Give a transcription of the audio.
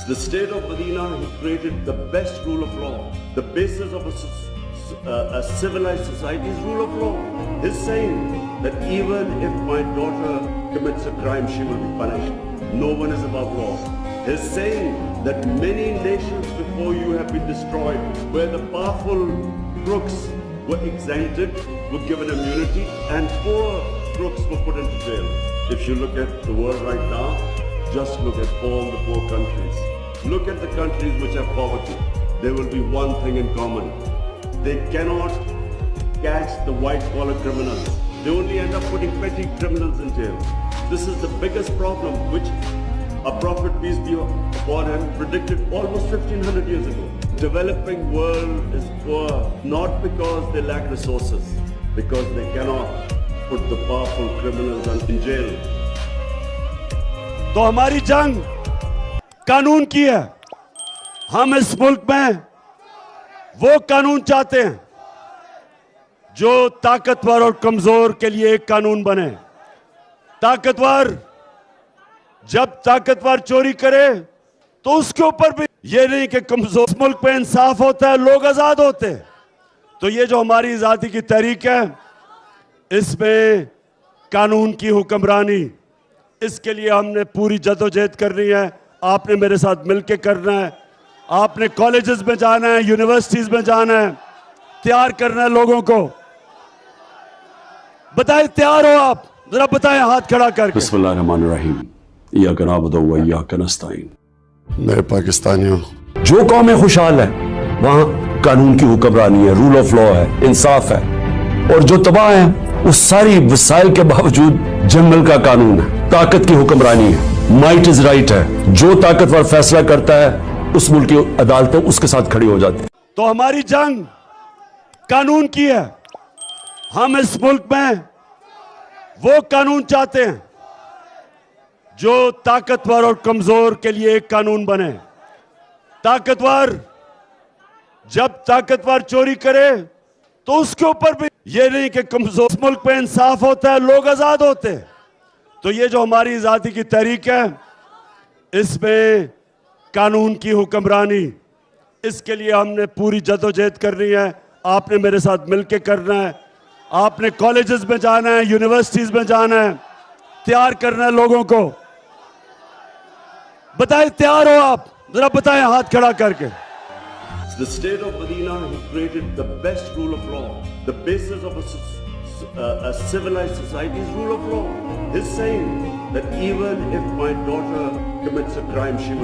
The state of Medina, he created the best rule of law. The basis of a civilized society is rule of law. He's saying that even if my daughter commits a crime, she will be punished. No one is above law. He's saying that many nations before you have been destroyed, where the powerful crooks were exempted, were given immunity, and poor crooks were put into jail. If you look at the world right now, just look at all the poor countries. Look at the countries which have poverty. There will be one thing in common. They cannot catch the white-collar criminals. They only end up putting petty criminals in jail. This is the biggest problem which a prophet, peace be upon him, predicted almost 1500 years ago. Developing world is poor not because they lack resources, because they cannot put the powerful criminals in jail. तो हमारी जंग कानून की है. हम इस मुल्क में वो कानून चाहते हैं जो ताकतवर और कमजोर के लिए एक कानून बने. ताकतवर जब ताकतवर चोरी करे तो उसके ऊपर भी ये नहीं कि कमजोर. इस मुल्क पे इंसाफ होता है, लोग आजाद होते हैं. तो ये जो हमारी आजादी की तहरीक है, इसमें कानून की हुक्मरानी, इसके लिए हमने पूरी जदोजहद करनी है. आपने मेरे साथ मिलके करना है. आपने कॉलेजेस में जाना है, यूनिवर्सिटीज में जाना है, तैयार करना है लोगों को. बताएं, तैयार हो आप? जरा बताएं हाथ खड़ा करके. बिस्मिल्लाहिर्रहमानिर्रहीम. इय्याक नअबुदु व इय्याक नस्तईन. मैं पाकिस्तानियों, जो कौमें खुशहाल है वहाँ कानून की हुक्मरानी है, रूल ऑफ लॉ है, इंसाफ है. और जो तबाह है उस सारी वसाइल के बावजूद जंगल का कानून है, ताकत की हुक्मरानी है, माइट इज राइट है. जो ताकतवर फैसला करता है उस मुल्क की अदालतें उसके साथ खड़ी हो जाती है. तो हमारी जंग कानून की है. हम इस मुल्क में वो कानून चाहते हैं जो ताकतवर और कमजोर के लिए एक कानून बने. ताकतवर जब ताकतवर चोरी करे तो उसके ऊपर भी ये नहीं कि कमजोर. इस मुल्क पे इंसाफ होता है, लोग आजाद होते हैं. तो ये जो हमारी आजादी की तहरीक है, इसमें कानून की हुक्मरानी, इसके लिए हमने पूरी जदोजहद करनी है. आपने मेरे साथ मिलके करना है. आपने कॉलेजेस में जाना है, यूनिवर्सिटीज में जाना है, तैयार करना है लोगों को. बताएं, तैयार हो आप? जरा बताएं हाथ खड़ा करके. The state of Medina, he created the best rule of law. The basis of a civilized society is rule of law. He's saying that even if my daughter commits a crime, she will